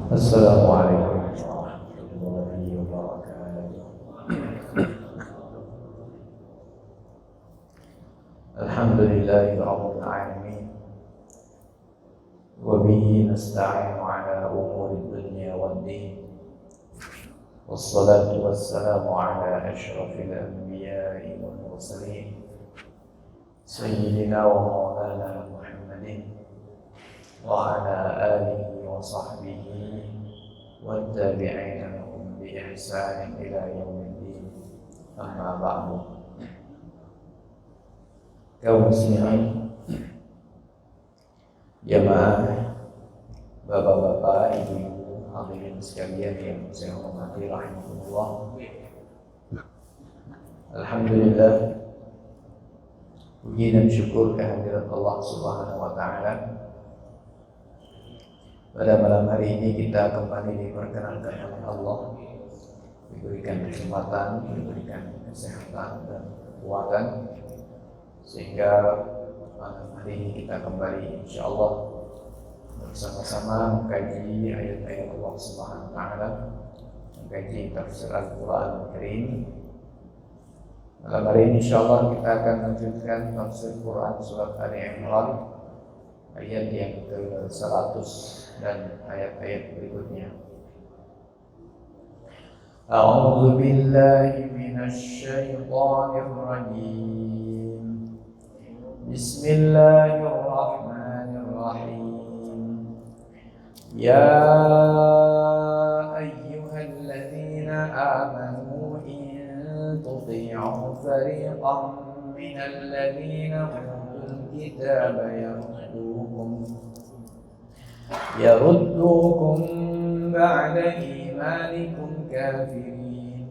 Assalamualaikum warahmatullahi wabarakatuh. Alhamdulillahi rabbil alamin. Wa bihi nasta'inu ala umuri dunya waddin. Wassalatu wassalamu ala asyrafil anbiya'i wal mursalin. Sayyidina wa maulana Muhammadin wa ala alihi wa sahbihi wa tabi'ina lahum bi ihsanin ila yaumiddin. Amma ba'du. Kaum muslimin, jamaah, bapak-bapak, ibu-ibu, hadirin sekalian yang saya hormati rahimakumullah. Alhamdulillah, puji dan syukur kehadirat Allah Subhanahu wa taala. Pada malam hari ini kita kembali diperkenankan oleh Allah, diberikan kesempatan, diberikan kesehatan dan kekuatan, sehingga malam hari ini kita kembali insyaallah bersama-sama mengkaji ayat-ayat Allah Subhanahu wa taala, mengkaji tafsir Al-Qur'an Al-Karim. Malam hari ini insyaallah kita akan lanjutkan tafsir Quran surat Ali Imran ayat yang ke-100 dan ayat-ayat berikutnya. A'udzu billahi minasy syaithanir rajim. Bismillahirrahmanirrahim. Ya ayyuhalladzina amanu in tuti'u fariqan minal ladzina utul kitaba يردوكم بعد إيمانكم كافرين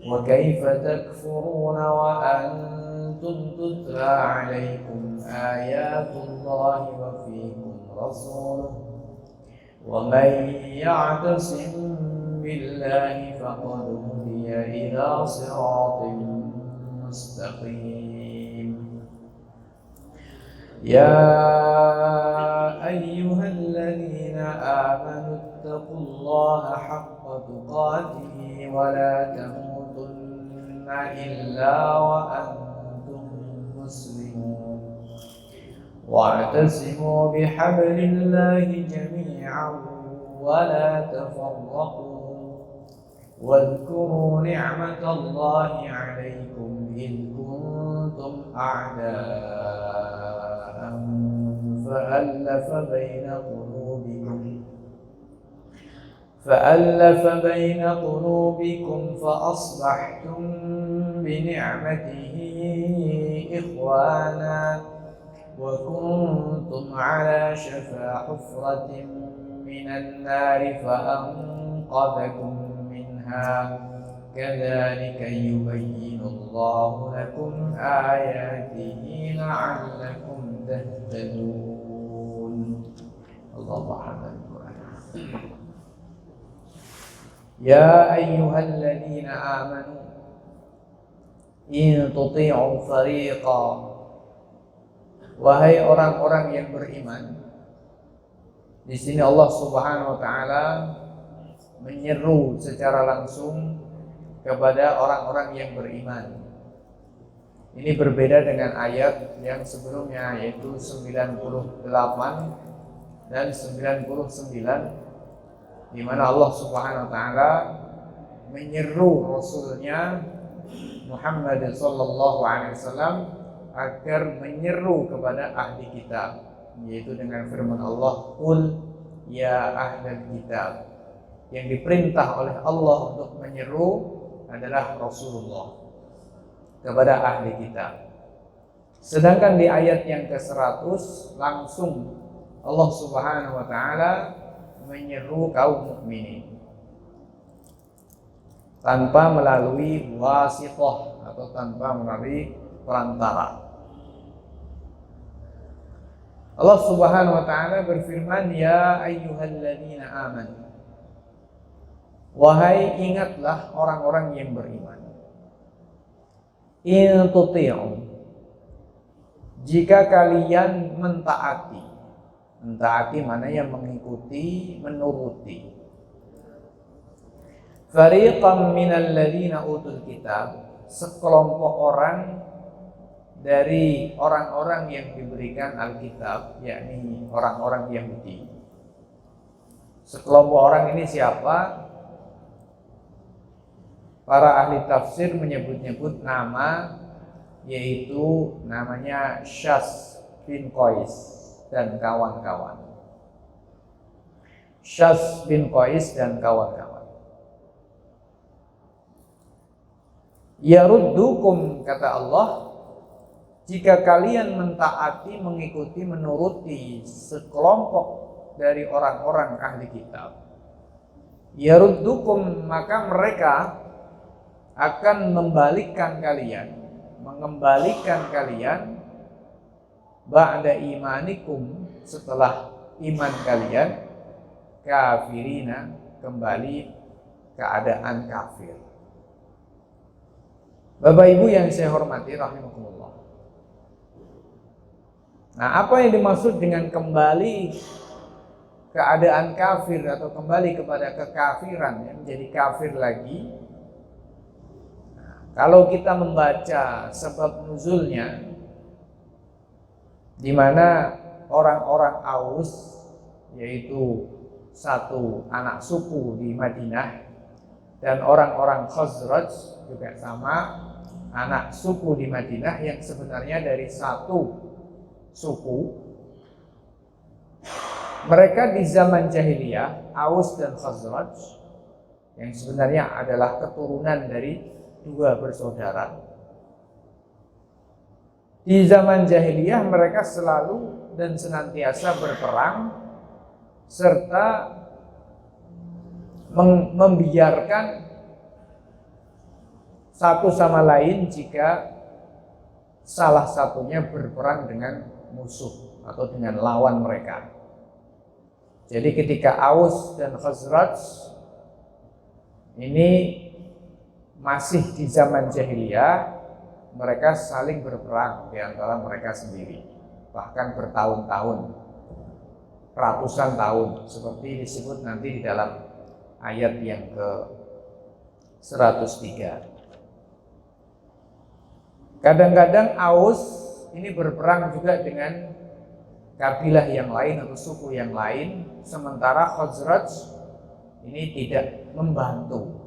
وكيف تكفرون وأنتم تتلى عليكم آيات الله وفيكم رسوله ومن يعتصم بالله فقد هدي إلى صراط مستقيم. يا أيها الذين آمنوا اتقوا الله حق تقاته ولا تموتن إلا وأنتم مسلمون واعتصموا بحبل الله جميعا ولا تفرقوا واذكروا نعمة الله عليكم إذ كنتم أعداء فألف بين قلوبكم فأصبحتم بنعمته إخوانا وكنتم على شفا حفرة من النار فأنقذكم منها كذلك يبين الله لكم آياته لعلكم تهتدون. الله حمد القرآن. يا أيها الذين آمنوا إن تطيعوا فريقا. Wahai orang-orang yang beriman. Di sini Allah Subhanahu wa taala menyeru secara langsung kepada orang-orang yang beriman. Ini berbeda dengan ayat yang sebelumnya, yaitu 98 dan 99, di mana Allah Subhanahu wa taala menyeru Rasulnya Muhammad sallallahu alaihi wasallam agar menyeru kepada ahli kitab, yaitu dengan firman Allah, "Qul ya ahlal kitab." Yang diperintah oleh Allah untuk menyeru adalah Rasulullah kepada ahli kitab. Sedangkan di ayat yang ke-100 langsung Allah Subhanahu wa taala menyeru kaum mukminin tanpa melalui wasithah atau tanpa melalui perantara. Allah Subhanahu wa taala berfirman, "Ya ayyuhalladzina amanu." Wahai ingatlah orang-orang yang beriman. In tuti'u, jika kalian mentaati. Mentaati mana yang mengikuti, menuruti. Fariqam minal ladzina utul kitab, sekelompok orang dari orang-orang yang diberikan Alkitab, yakni orang-orang Yahudi. Sekelompok orang ini siapa? Para ahli tafsir menyebut-nyebut nama, yaitu namanya Syas bin Qais dan kawan-kawan. Syas bin Qais dan kawan-kawan. Yaruddukum, kata Allah, jika kalian mentaati, mengikuti, menuruti sekelompok dari orang-orang ahli kitab, yaruddukum, maka mereka akan mengembalikan kalian ba'da imanikum, setelah iman kalian, kafirina, kembali keadaan kafir. Bapak Ibu yang saya hormati rahimakumullah. Nah, apa yang dimaksud dengan kembali keadaan kafir atau kembali kepada kekafiran, yang menjadi kafir lagi? Kalau kita membaca sebab nuzulnya, di mana orang-orang Aus, yaitu satu anak suku di Madinah, dan orang-orang Khazraj juga sama anak suku di Madinah yang sebenarnya dari satu suku. Mereka di zaman jahiliyah, Aus dan Khazraj, yang sebenarnya adalah keturunan dari dua bersaudara. Di zaman jahiliyah mereka selalu dan senantiasa berperang serta membiarkan satu sama lain jika salah satunya berperang dengan musuh atau dengan lawan mereka. Jadi ketika Aus dan Khazraj ini masih di zaman jahiliyah, mereka saling berperang di antara mereka sendiri, bahkan bertahun-tahun, ratusan tahun, seperti disebut nanti di dalam ayat yang ke-103. Kadang-kadang Aus ini berperang juga dengan kabilah yang lain atau suku yang lain, sementara Khazraj ini tidak membantu,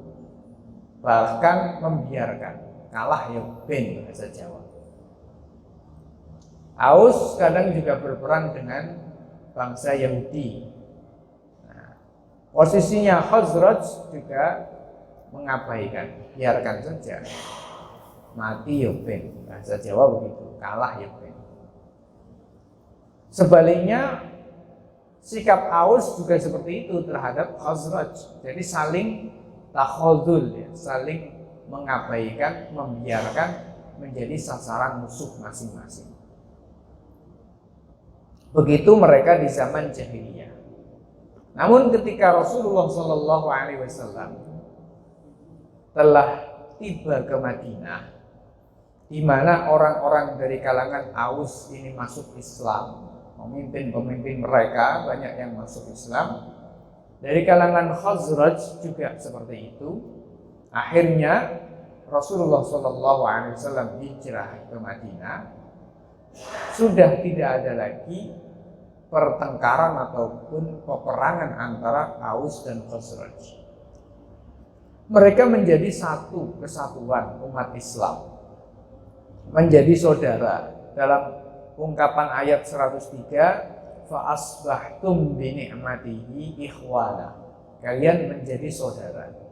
bahkan membiarkan, kalah ya ben bahasa Jawa. Aus kadang juga berperang dengan bangsa Yahudi. Nah, posisinya Khazraj juga mengabaikan, biarkan saja, mati ya ben, bahasa Jawa begitu, kalah ya ben. Sebaliknya sikap Aus juga seperti itu terhadap Khazraj, jadi saling takhadzul, ya, saling mengabaikan, membiarkan menjadi sasaran musuh masing-masing. Begitu mereka di zaman jahiliyah. Namun ketika Rasulullah SAW telah tiba ke Madinah, di mana orang-orang dari kalangan Aus ini masuk Islam, pemimpin-pemimpin mereka banyak yang masuk Islam. Dari kalangan Khazraj juga seperti itu. Akhirnya Rasulullah SAW hijrah ke Madinah. Sudah tidak ada lagi pertengkaran ataupun peperangan antara Aus dan Khazraj. Mereka menjadi satu kesatuan umat Islam, menjadi saudara. Dalam ungkapan ayat 103, fa asbahtum bi ni'matihi ikhwana, kalian menjadi saudara.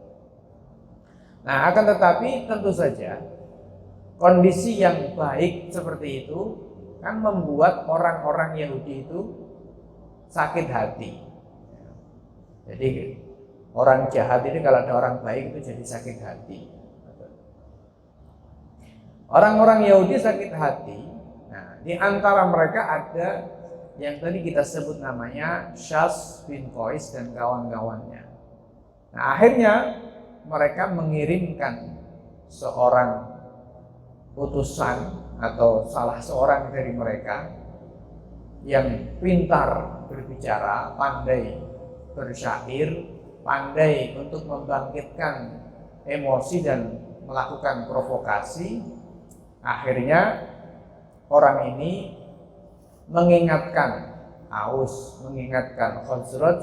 Nah, akan tetapi tentu saja kondisi yang baik seperti itu kan membuat orang-orang Yahudi itu sakit hati. Jadi orang jahat ini kalau ada orang baik itu jadi sakit hati. Orang-orang Yahudi sakit hati. Nah, di antara mereka ada yang tadi kita sebut namanya Syas bin Qais dan kawan-kawannya. Nah, akhirnya mereka mengirimkan seorang utusan atau salah seorang dari mereka yang pintar berbicara, pandai bersyair, pandai untuk membangkitkan emosi dan melakukan provokasi. Akhirnya orang ini mengingatkan Aus, mengingatkan Khazraj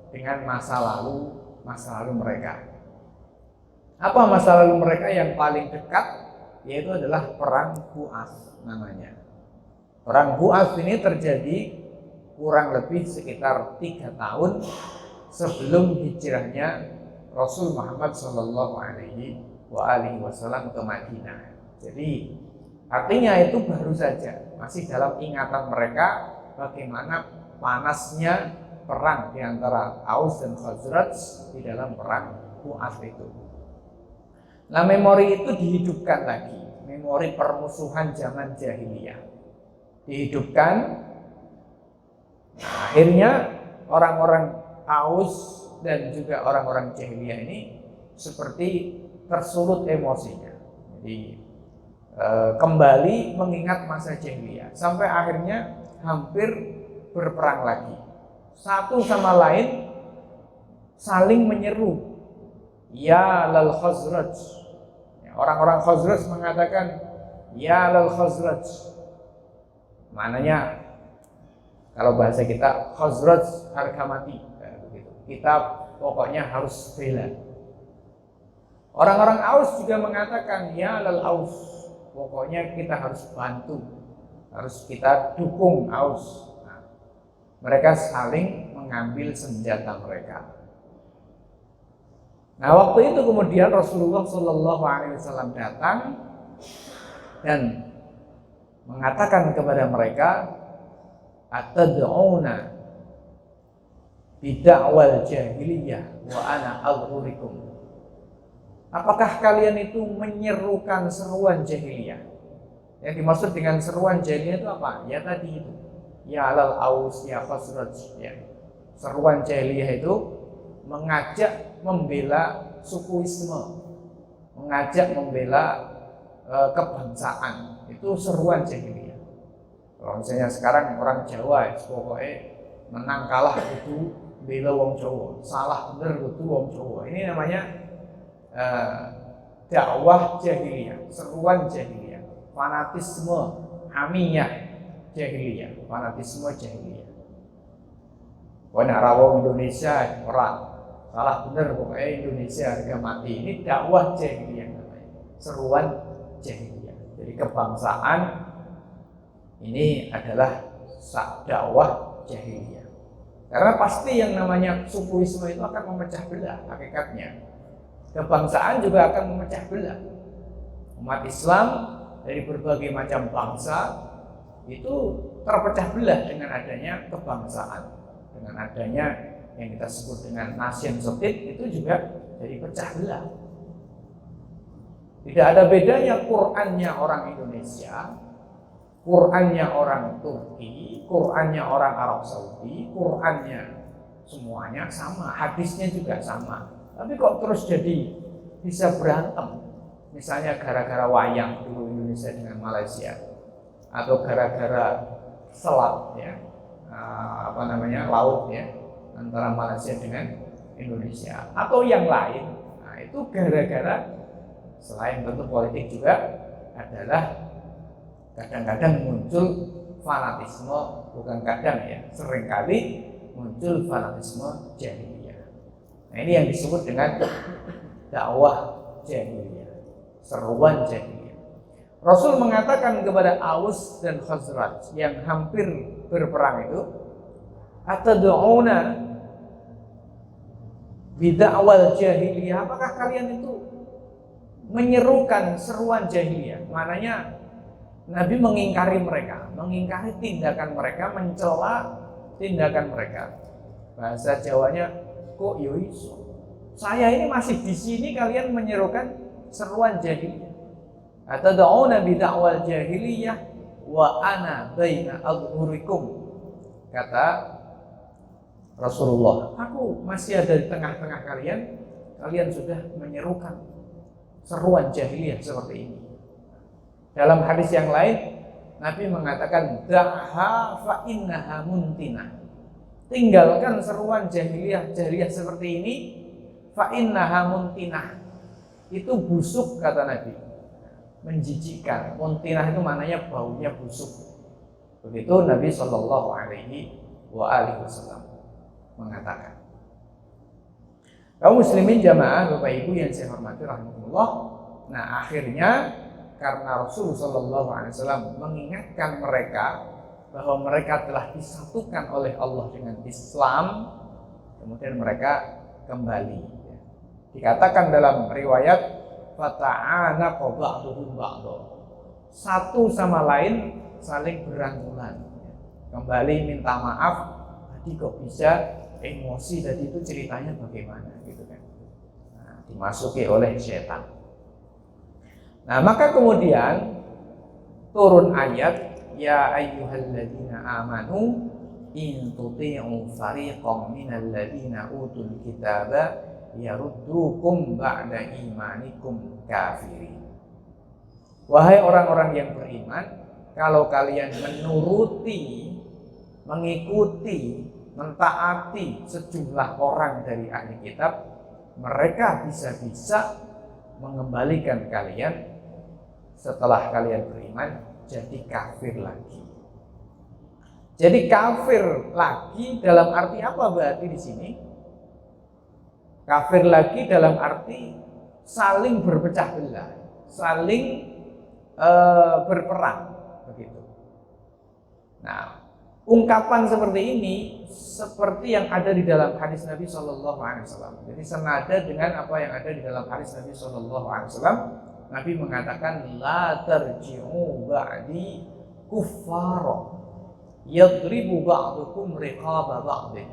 dengan masa lalu mereka. Apa masa lalu mereka yang paling dekat? Yaitu adalah perang Bu'ats namanya. Perang Bu'ats ini terjadi kurang lebih sekitar 3 tahun sebelum hijrahnya Rasul Muhammad Shallallahu Alaihi Wasallam ke Madinah. Jadi artinya itu baru saja masih dalam ingatan mereka bagaimana panasnya perang di antara Aus dan Khazraj di dalam perang Bu'ats itu. Nah, memori itu dihidupkan lagi, memori permusuhan zaman jahiliyah dihidupkan. Nah, akhirnya orang-orang Aus dan juga orang-orang jahiliyah ini seperti tersulut emosinya. Jadi kembali mengingat masa jahiliyah sampai akhirnya hampir berperang lagi. Satu sama lain saling menyeru, ya lal Khazraj. Orang-orang Khazraj mengatakan ya lal Khazraj. Maknanya kalau bahasa kita Khazraj harga mati, kita pokoknya harus bela. Orang-orang Aus juga mengatakan ya lal Aus, pokoknya kita harus bantu, harus kita dukung Aus. Nah, mereka saling mengambil senjata mereka. Nah, waktu itu kemudian Rasulullah Shallallahu Alaihi Wasallam datang dan mengatakan kepada mereka, atad'una bid'awal jahiliyah wa ana adhurikum. Apakah kalian itu menyerukan seruan jahiliyah? Yang dimaksud dengan seruan jahiliyah itu apa? Ya tadi itu, ya alal Aus, ya Khazraj, ya. Seruan jahiliyah itu mengajak membela sukuisme, mengajak membela kebangsaan. Itu seruan jahiliyah. Kalau misalnya sekarang orang Jawa pokoknya menang kalah itu bela wong Jawa, salah bener itu wong Jawa. Ini namanya dakwah jahiliyah, seruan jahiliyah, fanatisme, hamiyah jahiliyah, fanatisme jahiliyah. Pokoknya rawong Indonesia orang salah bener pokoknya Indonesia harga mati. Ini dakwah jahiliyah namanya, seruan jahiliyah. Jadi kebangsaan ini adalah dakwah jahiliyah. Karena pasti yang namanya sukuisme itu akan memecah belah hakikatnya. Kebangsaan juga akan memecah belah. Umat Islam dari berbagai macam bangsa itu terpecah belah dengan adanya kebangsaan, dengan adanya yang kita sebut dengan nation state itu juga jadi pecah belah. Tidak ada bedanya Qur'annya orang Indonesia, Qur'annya orang Turki, Qur'annya orang Arab Saudi, Qur'annya semuanya sama, hadisnya juga sama. Tapi kok terus jadi bisa berantem? Misalnya gara-gara wayang dulu Indonesia dengan Malaysia, atau gara-gara selat ya, laut ya, antara Malaysia dengan Indonesia, atau yang lain. Nah, itu gara-gara selain tentu politik juga adalah kadang-kadang muncul fanatisme, bukan kadang ya, seringkali muncul fanatisme jahiliyah. Nah, ini yang disebut dengan dakwah jahiliyah, seruan jahiliyah. Rasul mengatakan kepada Aus dan Khazraj yang hampir berperang itu, atad'una bid'awal jahiliyah, apakah kalian itu menyerukan seruan jahiliyah? Maknanya Nabi mengingkari mereka, mengingkari tindakan mereka, mencela tindakan mereka. Bahasa Jawanya, kok yoiso? Saya ini masih di sini kalian menyerukan seruan jahiliyah. Atad'una bid'awal jahiliyah wa ana baina adhurikum. Kata Rasulullah, aku masih ada di tengah-tengah kalian, kalian sudah menyerukan seruan jahiliyah seperti ini. Dalam hadis yang lain, Nabi mengatakan da'ha fa innaha muntinah. Tinggalkan seruan jahiliyah seperti ini, fa innaha muntinah. Itu busuk kata Nabi. Menjijikkan. Muntinah itu maknanya baunya busuk. Begitu Nabi Shallallahu Alaihi Wasallam mengatakan. Kaum muslimin jamaah Bapak Ibu yang saya hormati rahmatullah. Nah akhirnya karena Rasul Shallallahu Alaihi Wasallam mengingatkan mereka bahwa mereka telah disatukan oleh Allah dengan Islam, kemudian mereka kembali. Dikatakan dalam riwayat fata'ana ba'duhum ba'du. Satu sama lain saling berangkulan. Kembali minta maaf, tadi kok bisa emosi, tadi itu ceritanya bagaimana gitu kan. Nah, dimasuki oleh setan. Nah, maka kemudian turun ayat ya ayyuhalladzina amanu in tuti'u fariqam minal ladzina utul kitaba yaruddukum ba'da imanikum kafirin. Wahai orang-orang yang beriman, kalau kalian menuruti, mengikuti, mentaati sejumlah orang dari ahli kitab, mereka bisa-bisa mengembalikan kalian setelah kalian beriman jadi kafir lagi. Jadi kafir lagi dalam arti apa berarti di sini? Kafir lagi dalam arti saling berpecah belah, saling berperang begitu. Nah, ungkapan seperti ini seperti yang ada di dalam hadis Nabi Shallallahu Alaihi Wasallam. Jadi senada dengan apa yang ada di dalam hadis Nabi Shallallahu Alaihi Wasallam. Nabi mengatakan la tarji'u ba'di kuffara yadribu ba'dukum riqaba ba'din.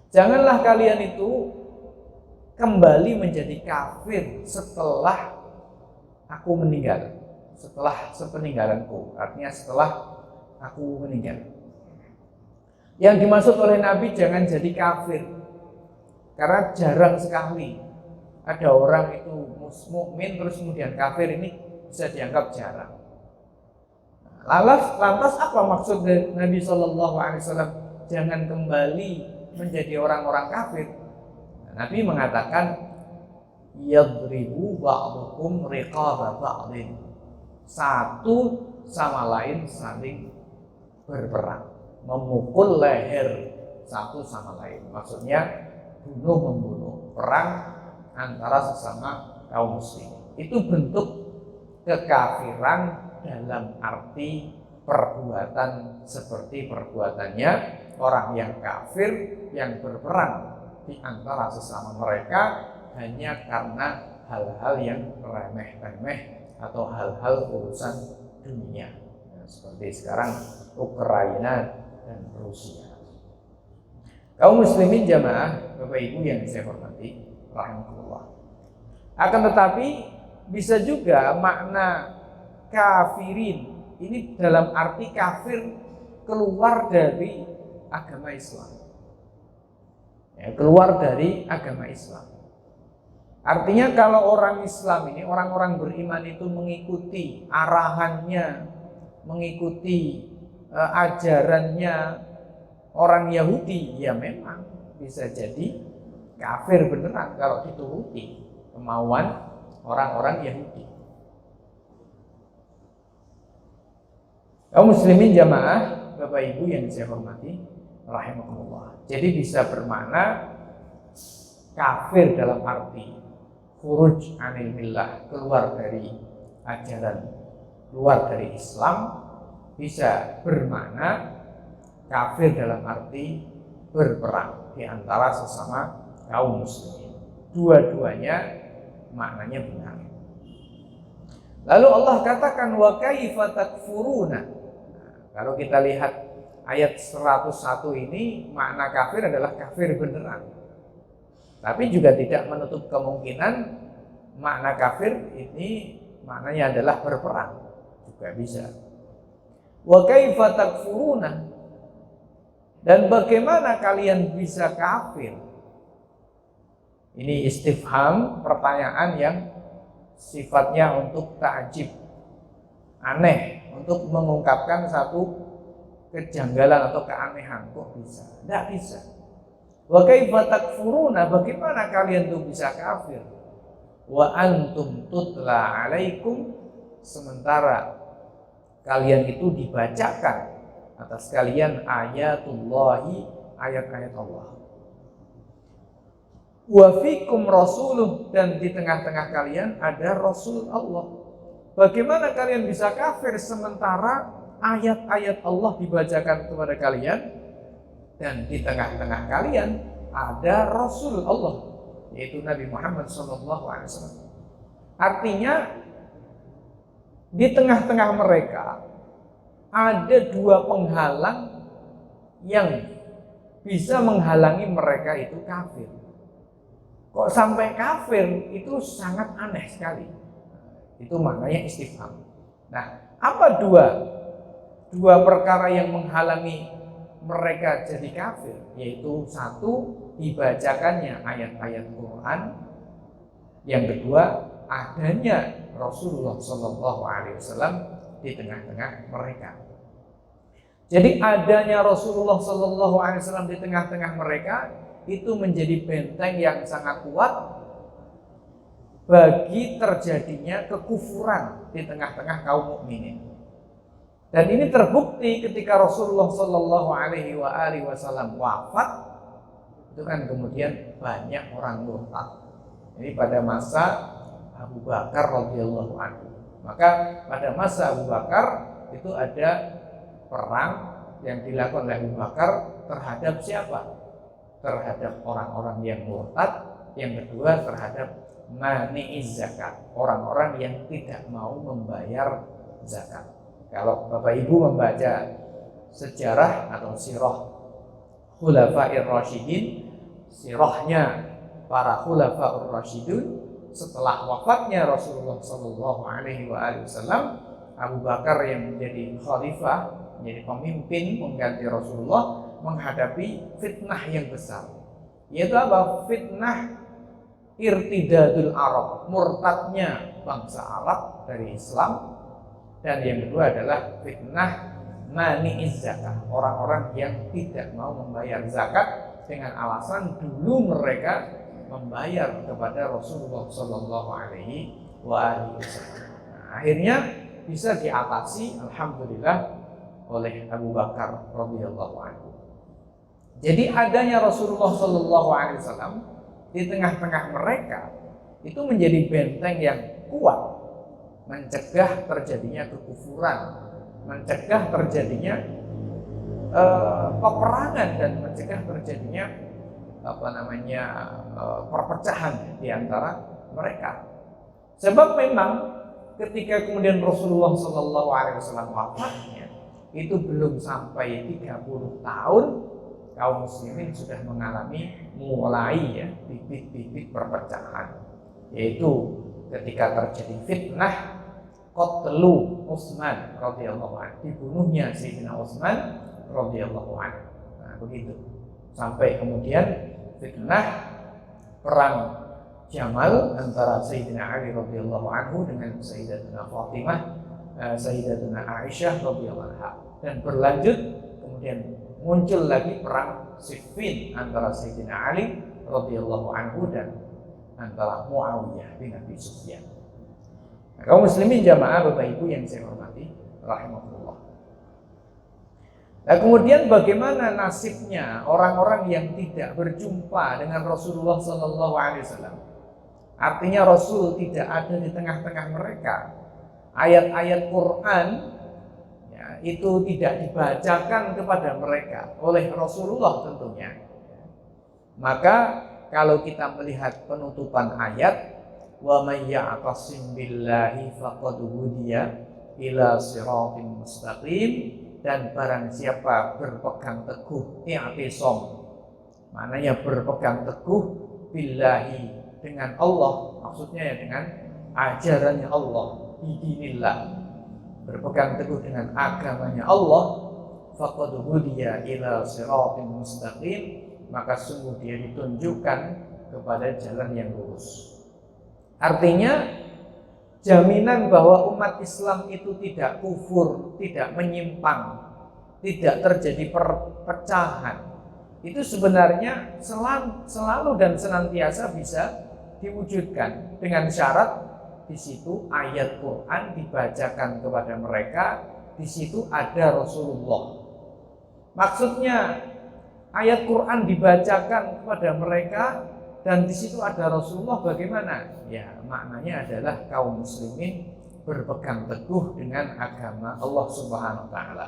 Janganlah kalian itu kembali menjadi kafir setelah aku meninggal, setelah sepeninggalanku, artinya setelah aku meninggal. Yang dimaksud oleh Nabi jangan jadi kafir, karena jarang sekali ada orang itu mukmin terus kemudian kafir, ini bisa dianggap jarang. Lantas apa maksud Nabi Shallallahu Alaihi Wasallam jangan kembali menjadi orang-orang kafir? Nabi mengatakan yadribu ba'dukum riqaba ba'din. Satu sama lain saling berperang, memukul leher satu sama lain. Maksudnya bunuh-membunuh, perang antara sesama kaum muslim. Itu bentuk kekafiran dalam arti perbuatan seperti perbuatannya orang yang kafir yang berperang di antara sesama mereka hanya karena hal-hal yang remeh-temeh atau hal-hal urusan dunia. Seperti sekarang Ukraina dan Rusia. Kaum muslimin jamaah Bapak Ibu yang saya hormati rahimahullah. Akan tetapi bisa juga makna kafirin ini dalam arti kafir keluar dari agama Islam. Ya, keluar dari agama Islam. Artinya kalau orang Islam ini, orang-orang beriman itu mengikuti arahannya, mengikuti ajarannya orang Yahudi, ya memang bisa jadi kafir beneran kalau dituruti kemauan orang-orang Yahudi. Kaum muslimin jamaah Bapak Ibu yang saya hormati rahimakumullah. Jadi bisa bermakna kafir dalam arti khuruj anil millah, keluar dari ajaran, keluar dari Islam. Bisa bermakna kafir dalam arti berperang di antara sesama kaum muslimin. Dua-duanya maknanya benar. Lalu Allah katakan wa kaifa takfuruna. Kalau kita lihat ayat 101 ini, makna kafir adalah kafir beneran. Tapi juga tidak menutup kemungkinan makna kafir ini maknanya adalah berperang. Juga bisa. Wa kaifa takfuruna. Dan bagaimana kalian bisa kafir? Ini istifham, pertanyaan yang sifatnya untuk ta'jib, aneh, untuk mengungkapkan satu kejanggalan atau keanehan. Kok bisa? Tidak bisa. Wa kaifa takfuruna, bagaimana kalian tuh bisa kafir? Wa antum tutla alaikum, sementara kalian itu dibacakan atas kalian ayatullahi, ayat-ayat Allah. Wa fikum rasuluh, dan di tengah-tengah kalian ada Rasul Allah. Bagaimana kalian bisa kafir sementara ayat-ayat Allah dibacakan kepada kalian dan di tengah-tengah kalian ada Rasul Allah, yaitu Nabi Muhammad SAW. Artinya di tengah-tengah mereka ada dua penghalang yang bisa menghalangi mereka itu kafir. Kok sampai kafir, itu sangat aneh sekali. Itu maknanya istifham. Nah, apa dua perkara yang menghalangi mereka jadi kafir? Yaitu satu, dibacakannya ayat-ayat Quran. Yang kedua, adanya Rasulullah SAW di tengah-tengah mereka. Jadi adanya Rasulullah SAW di tengah-tengah mereka itu menjadi benteng yang sangat kuat bagi terjadinya kekufuran di tengah-tengah kaum mukminin. Dan ini terbukti ketika Rasulullah SAW wafat, itu kan kemudian banyak orang murtad. Ini pada masa Abu Bakar radhiyallahu anhu. Maka pada masa Abu Bakar itu ada perang yang dilakukan oleh Abu Bakar terhadap siapa? Terhadap orang-orang yang murtad. Yang kedua terhadap mani'iz zakat, orang-orang yang tidak mau membayar zakat. Kalau Bapak Ibu membaca sejarah atau sirah Khulafair Rasyidin, sirahnya para Khulafaur Rasyidun setelah wafatnya Rasulullah SAW, Abu Bakar yang menjadi khalifah, menjadi pemimpin mengganti Rasulullah, menghadapi fitnah yang besar, yaitu apa? Fitnah irtidadul Arab, murtadnya bangsa Arab dari Islam. Dan yang kedua adalah fitnah mani'iz zakat, orang-orang yang tidak mau membayar zakat dengan alasan dulu mereka membayar kepada Rasulullah SAW. Akhirnya bisa diatasi, alhamdulillah, oleh Abu Bakar radhiyallahu anhu. Jadi adanya Rasulullah SAW di tengah-tengah mereka itu menjadi benteng yang kuat, mencegah terjadinya kekufuran, mencegah terjadinya peperangan, dan mencegah terjadinya perpecahan di antara mereka. Sebab memang ketika kemudian Rasulullah SAW wafatnya, itu belum sampai 30 tahun kaum muslimin sudah mengalami mulai bibit-bibit perpecahan, yaitu ketika terjadi fitnah qatlu Utsman radhiyallahu anhu, dibunuhnya Sayyidina Utsman radhiyallahu anhu. Nah, begitu. Sampai kemudian fitnah perang Jamal antara Sayyidina Ali radhiyallahu anhu dengan Sayyidatuna Fatimah, Sayyidatuna Aisyah radhiyallahu anha, dan berlanjut kemudian muncul lagi perang Siffin antara Sayyidina Ali radhiyallahu anhu dan antara Muawiyah bin Abi Sufyan. Nah, kaum muslimin jamaah Bapak Ibu yang saya hormati rahimahullah. Nah, kemudian bagaimana nasibnya orang-orang yang tidak berjumpa dengan Rasulullah SAW? Artinya Rasul tidak ada di tengah-tengah mereka. Ayat-ayat Quran itu tidak dibacakan kepada mereka oleh Rasulullah tentunya. Maka kalau kita melihat penutupan ayat, wa may ya'tasim billahi faqad hudiya ila siratin mustaqim, dan barang siapa berpegang teguh, i'tisam, maknanya berpegang teguh billahi, dengan Allah, maksudnya ya dengan ajarannya Allah, bidinillah, berpegang teguh dengan agamanya Allah, faqad hudiya ila siratin mustaqim, maka sungguh dia ditunjukkan kepada jalan yang lurus. Artinya jaminan bahwa umat Islam itu tidak kufur, tidak menyimpang, tidak terjadi perpecahan, itu sebenarnya selalu dan senantiasa bisa diwujudkan dengan syarat di situ ayat Quran dibacakan kepada mereka, di situ ada Rasulullah. Maksudnya ayat Quran dibacakan kepada mereka dan di situ ada Rasulullah bagaimana? Ya, maknanya adalah kaum muslimin berpegang teguh dengan agama Allah Subhanahu wa taala.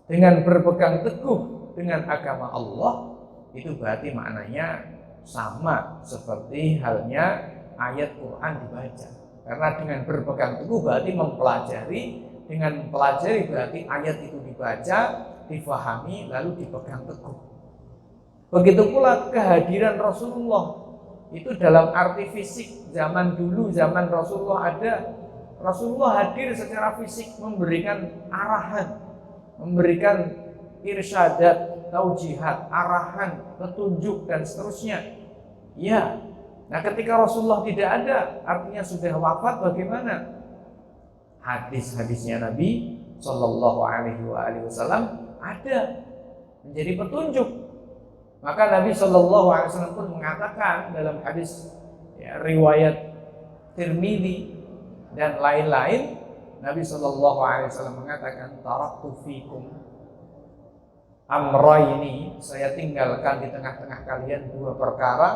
Dengan berpegang teguh dengan agama Allah itu berarti maknanya sama seperti halnya ayat Quran dibaca. Karena dengan berpegang teguh berarti mempelajari, dengan mempelajari berarti ayat itu dibaca, difahami lalu dipegang teguh. Begitu pula kehadiran Rasulullah itu dalam arti fisik. Zaman dulu, zaman Rasulullah ada, Rasulullah hadir secara fisik memberikan arahan, memberikan irsyadat, taujihat, arahan, petunjuk dan seterusnya. Ya. Nah, ketika Rasulullah tidak ada, artinya sudah wafat, bagaimana? Hadis-hadisnya Nabi Shallallahu Alaihi Wasallam ada menjadi petunjuk. Maka Nabi Shallallahu Alaihi Wasallam pun mengatakan dalam hadis riwayat Tirmidzi dan lain-lain, Nabi Shallallahu Alaihi Wasallam mengatakan, taraktu fikum amrayni, saya tinggalkan di tengah-tengah kalian dua perkara,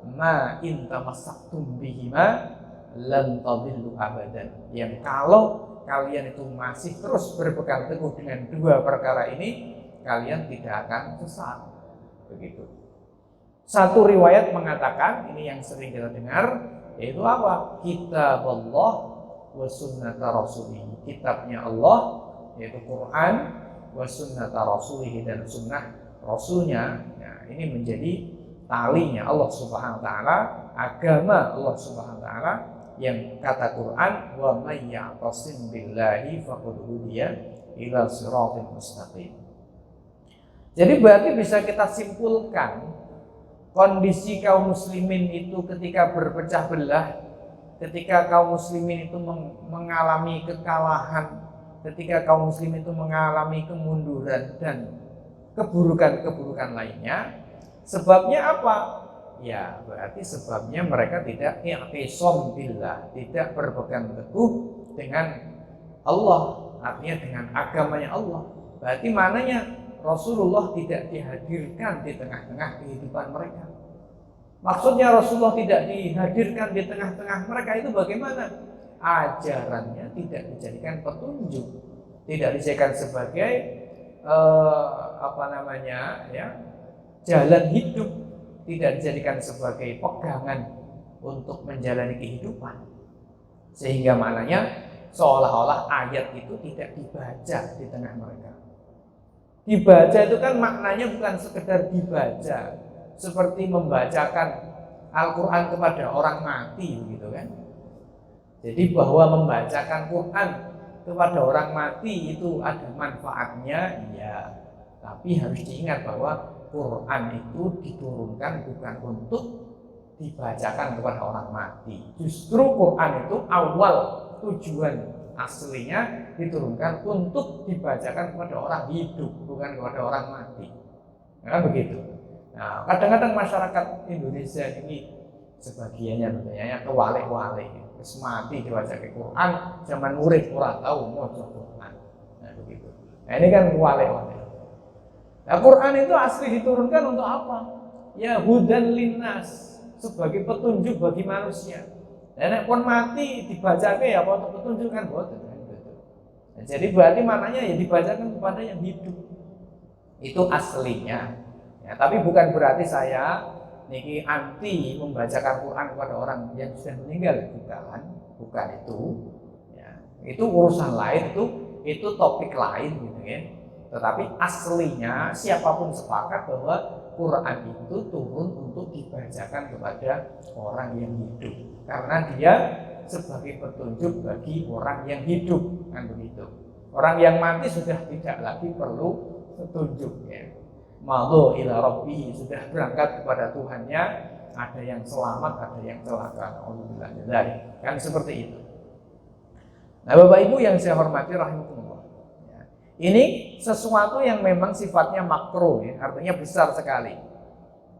ma in tamassaktum bihima lan tadillu abadan, yang kalau kalian itu masih terus berpegang teguh dengan dua perkara ini, kalian tidak akan sesat. Begitu. Satu riwayat mengatakan, ini yang sering kita dengar, yaitu apa? Kitab Allah wa sunnata rasulih, kitabnya Allah yaitu Quran, wa sunnata rasulih, dan sunnah rasulnya. Nah, ini menjadi talinya Allah Subhanahu wa taala, agama Allah Subhanahu wa taala, yang kata Quran, wa may ya'tasim billahi faqad hudiya ila siratal mustaqim. Jadi berarti bisa kita simpulkan kondisi kaum muslimin itu ketika berpecah belah, ketika kaum muslimin itu mengalami kekalahan, ketika kaum muslimin itu mengalami kemunduran dan keburukan-keburukan lainnya, sebabnya apa? Ya, berarti sebabnya mereka tidak i'tisam billah, tidak berpegang teguh dengan Allah, artinya dengan agamanya Allah. Berarti maknanya Rasulullah tidak dihadirkan di tengah-tengah kehidupan mereka. Maksudnya Rasulullah tidak dihadirkan di tengah-tengah mereka itu bagaimana? Ajarannya tidak dijadikan petunjuk, tidak dijadikan sebagai jalan hidup, tidak dijadikan sebagai pegangan untuk menjalani kehidupan. Sehingga maknanya seolah-olah ayat itu tidak dibaca di tengah mereka. Dibaca itu kan maknanya bukan sekedar dibaca seperti membacakan Al-Quran kepada orang mati, gitu kan? Jadi bahwa membacakan Quran kepada orang mati itu ada manfaatnya, iya. Tapi harus diingat bahwa Quran itu diturunkan bukan untuk dibacakan kepada orang mati. Justru Quran itu awal tujuan aslinya diturunkan untuk dibacakan kepada orang hidup, bukan kepada orang mati. Nah, begitu. Nah, kadang-kadang masyarakat Indonesia ini sebagiannya tentunya kewalik-walik, terus mati dibaca Quran, zaman murid ora tahu maca Quran. Nah, begitu. Nah, ini kan kewalik-walik. Nah, Quran itu asli diturunkan untuk apa? Ya hudan linnas, sebagai petunjuk bagi manusia. Dan pun mati dibacake ya apa untuk petunjuk kan boten. Nah, jadi berarti maknanya ya dibacakan kepada yang hidup. Itu aslinya. Ya, tapi bukan berarti saya niki anti membacakan Quran kepada orang yang sudah meninggal, bukan itu. Ya, itu urusan lain, itu topik lain gitu ya. Tetapi aslinya siapapun sepakat bahwa Quran itu turun untuk dibacakan kepada orang yang hidup, karena dia sebagai petunjuk bagi orang yang hidup, kan begitu. Orang yang mati sudah tidak lagi perlu petunjuk ya. Malu ila rabbi, sudah berangkat kepada Tuhannya, ada yang selamat, ada yang celaka. Alhamdulillah, kan seperti itu. Nah, Bapak Ibu yang saya hormati rahimakumullah, ya, ini sesuatu yang memang sifatnya makro, ya, artinya besar sekali.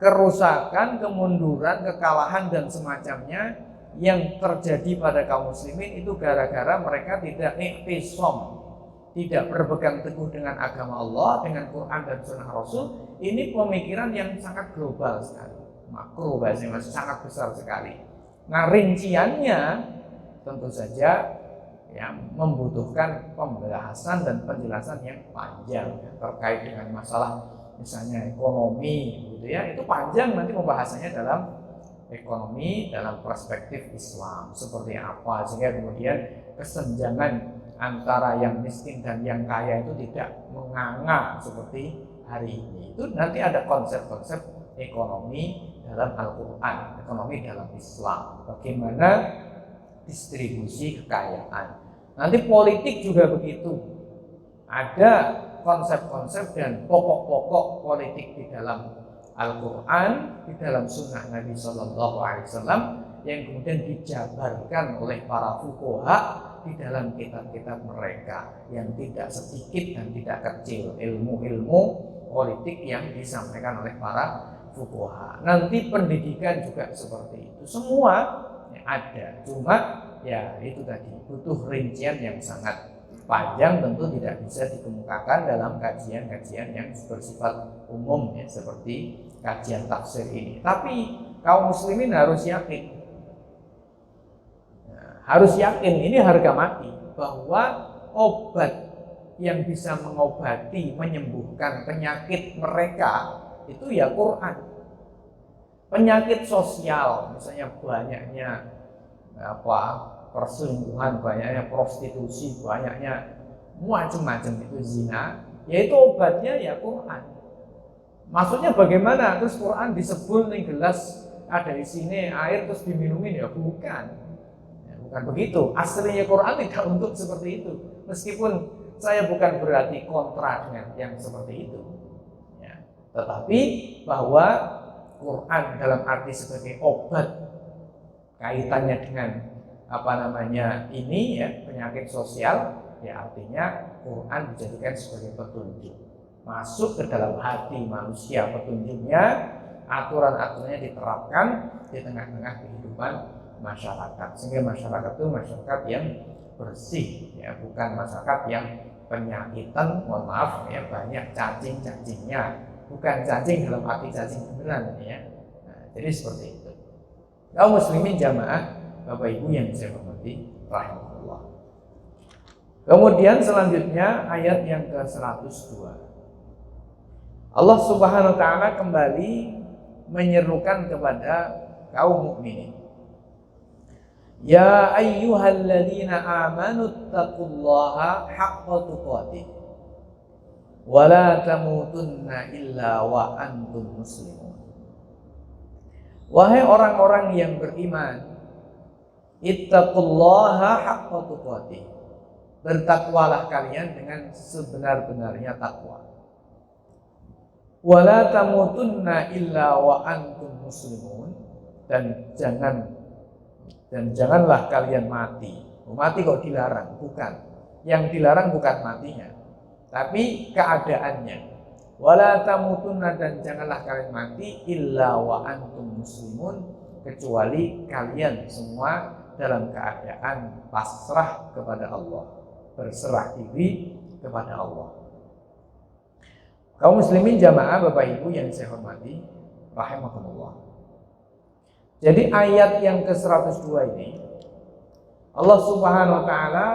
Kerusakan, kemunduran, kekalahan dan semacamnya yang terjadi pada kaum muslimin itu gara-gara mereka tidak iktisam, tidak berpegang teguh dengan agama Allah, dengan Quran dan Sunnah Rasul. Ini pemikiran yang sangat global sekali, makro bahasanya, sangat besar sekali. Nah, rinciannya tentu saja ya membutuhkan pembahasan dan penjelasan yang panjang ya, terkait dengan masalah misalnya ekonomi gitu ya, itu panjang nanti pembahasannya dalam ekonomi dalam perspektif Islam seperti apa, sehingga kemudian kesenjangan antara yang miskin dan yang kaya itu tidak menganga seperti hari ini. Itu nanti ada konsep-konsep ekonomi dalam Al-Quran, ekonomi dalam Islam, bagaimana distribusi kekayaan. Nanti politik juga begitu. Ada konsep-konsep dan pokok-pokok politik di dalam Al-Quran, di dalam Sunnah Nabi Sallallahu Alaihi Wasallam yang kemudian dijabarkan oleh para fuqaha di dalam kitab-kitab mereka yang tidak sedikit dan tidak kecil ilmu-ilmu politik yang disampaikan oleh para fuqaha. Nanti pendidikan juga seperti itu. Semua ya, ada, cuma ya itu tadi butuh rincian yang sangat panjang, tentu tidak bisa dikemukakan dalam kajian-kajian yang bersifat umum ya, seperti kajian tafsir ini. Tapi kaum muslimin harus yakin, harus yakin ini harga mati, bahwa obat yang bisa mengobati, menyembuhkan penyakit mereka itu ya Quran. Penyakit sosial, misalnya banyaknya perselingkuhan, banyaknya prostitusi, banyaknya macam-macam itu zina, yaitu obatnya ya Quran. Maksudnya bagaimana? Terus Quran disebul nih gelas ada di sini air terus diminumin, ya bukan. Ya, bukan begitu. Aslinya Quran tidak untuk seperti itu. Meskipun saya bukan berarti kontra dengan yang seperti itu. Ya, tetapi bahwa Quran dalam arti sebagai obat kaitannya dengan ini ya penyakit sosial, ya artinya Quran dijadikan sebagai petunjuk masuk ke dalam hati manusia, petunjuknya, aturan-aturannya diterapkan di tengah-tengah kehidupan masyarakat, sehingga masyarakat itu masyarakat yang bersih ya, bukan masyarakat yang penyakitan, mohon maaf ya, banyak cacing-cacingnya, bukan cacing dalam arti cacing beneran ya. Nah, jadi seperti itu. Kaum muslimin jamaah Bapak Ibu yang saya hormati rahimahullah. Kemudian selanjutnya ayat yang ke-102. Allah Subhanahu wa taala kembali menyerukan kepada kaum mukminin. Ya ayyuhalladzina amanu taqullaha haqqa tuqatih wa la tamutunna illa wa antum muslimun. Wahai orang-orang yang beriman, ittaqullaha haqqa tuqatih. Bertakwalah kalian dengan sebenar-benarnya takwa. Wala tamutunna illa wa antum muslimun, dan janganlah kalian mati. Mati kok dilarang? Bukan. Yang dilarang bukan matinya, tapi keadaannya. Wala tamutunna, dan janganlah kalian mati illa wa antum muslimun, kecuali kalian semua dalam keadaan pasrah kepada Allah, berserah diri kepada Allah. Kaum muslimin jamaah Bapak Ibu yang saya hormati rahimakumullah. Jadi ayat yang ke-102 ini Allah Subhanahu wa taala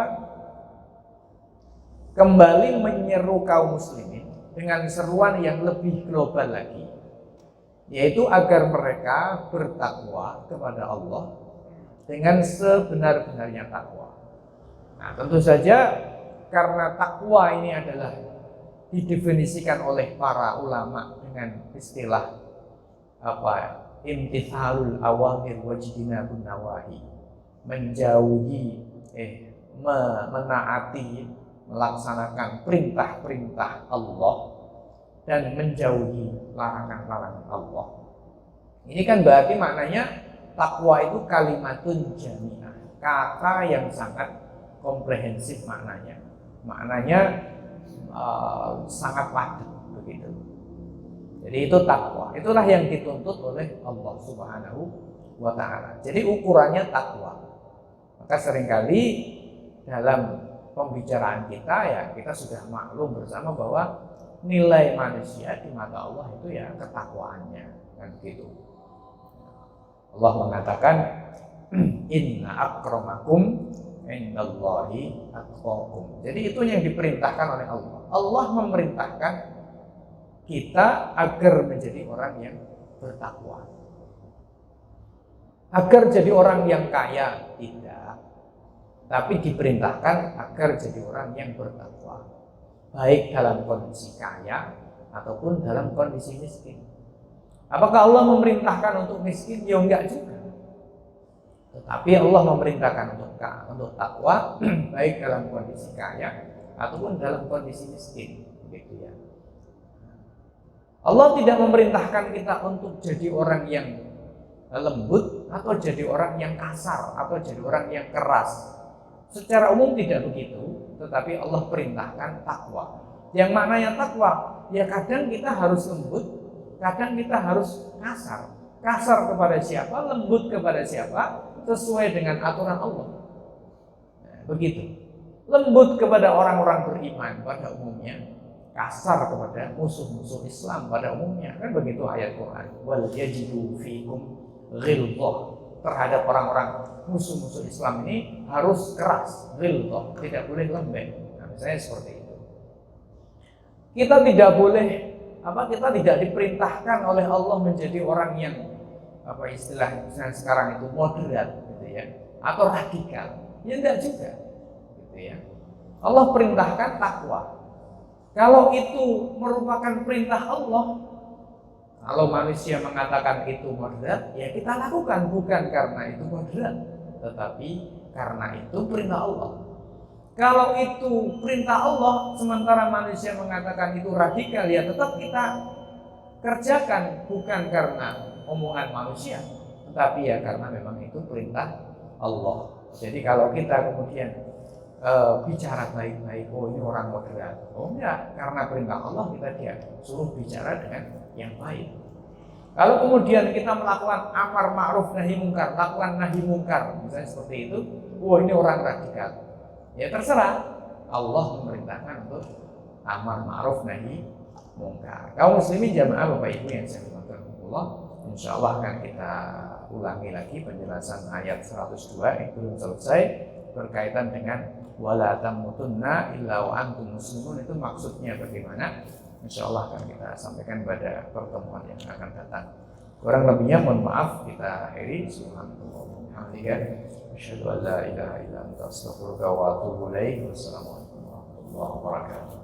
kembali menyeru kaum muslimin dengan seruan yang lebih global lagi, yaitu agar mereka bertakwa kepada Allah dengan sebenar-benarnya takwa. Nah, tentu saja karena takwa ini adalah didefinisikan oleh para ulama dengan istilah imtithalul awamir wajtinabun nawahi, menjauhi menaati, melaksanakan perintah-perintah Allah dan menjauhi larangan-larangan Allah. Ini kan berarti maknanya takwa itu kalimatun jami'ah, kata yang sangat komprehensif maknanya. Maknanya sangat padat begitu. Jadi itu takwa. Itulah yang dituntut oleh Allah Subhanahu wa taala. Jadi ukurannya takwa. Maka seringkali dalam pembicaraan kita ya kita sudah maklum bersama bahwa nilai manusia di mata Allah itu ya ketakwaannya, kan begitu. Allah mengatakan inna akramakum indallahi atqakum. Jadi itu yang diperintahkan oleh Allah. Allah memerintahkan kita agar menjadi orang yang bertakwa. Agar jadi orang yang kaya tidak, tapi diperintahkan agar jadi orang yang bertakwa, baik dalam kondisi kaya ataupun dalam kondisi miskin. Apakah Allah memerintahkan untuk miskin? Ya enggak juga. Tetapi Allah memerintahkan untuk takwa baik dalam kondisi kaya ataupun dalam kondisi miskin, begitu ya. Allah tidak memerintahkan kita untuk jadi orang yang lembut atau jadi orang yang kasar atau jadi orang yang keras. Secara umum tidak begitu, tetapi Allah perintahkan takwa. Yang maknanya takwa, ya kadang kita harus lembut, kadang kita harus kasar. Kasar kepada siapa, lembut kepada siapa, sesuai dengan aturan Allah. Nah, begitu. Lembut kepada orang-orang beriman pada umumnya, kasar kepada musuh-musuh Islam pada umumnya, kan begitu ayat Quran. Wal yajidu fikum ghilzah, terhadap orang-orang musuh-musuh Islam ini harus keras, ghilzah, tidak boleh lembek. Nah, misalnya seperti itu. Kita tidak boleh kita tidak diperintahkan oleh Allah menjadi orang yang istilahnya sekarang itu moderat gitu ya, atau radikal. Ya enggak juga. Gitu ya. Allah perintahkan takwa. Kalau itu merupakan perintah Allah, kalau manusia mengatakan itu moderat, ya kita lakukan, bukan karena itu moderat, tetapi karena itu perintah Allah. Kalau itu perintah Allah, sementara manusia mengatakan itu radikal, ya tetap kita kerjakan, bukan karena omongan manusia, tetapi ya karena memang itu perintah Allah. Jadi kalau kita kemudian bicara baik-baik, oh ini orang moderat, oh enggak, karena perintah Allah kita dia suruh bicara dengan yang baik. Kalau kemudian kita melakukan amar ma'ruf nahi mungkar, lakukan nahi mungkar, misalnya seperti itu, oh ini orang radikal. Ya terserah, Allah memerintahkan untuk amar ma'ruf nahi mungkar. Kaum muslimin jamaah Bapak Ibu yang saya hormati Allah, insyaallah akan kita ulangi lagi penjelasan ayat 102 yang belum selesai berkaitan dengan wala tamutunna illa wa antum muslimun. Itu maksudnya bagaimana? Insyaallah akan kita sampaikan pada pertemuan yang akan datang. Kurang lebihnya mohon maaf, kita akhiri. Subhanallah wa bihamdihi, asyhadu an la ilaha illa anta astaghfiruka wa atubu ilaik. Wassalamualaikum warahmatullahi wabarakatuh.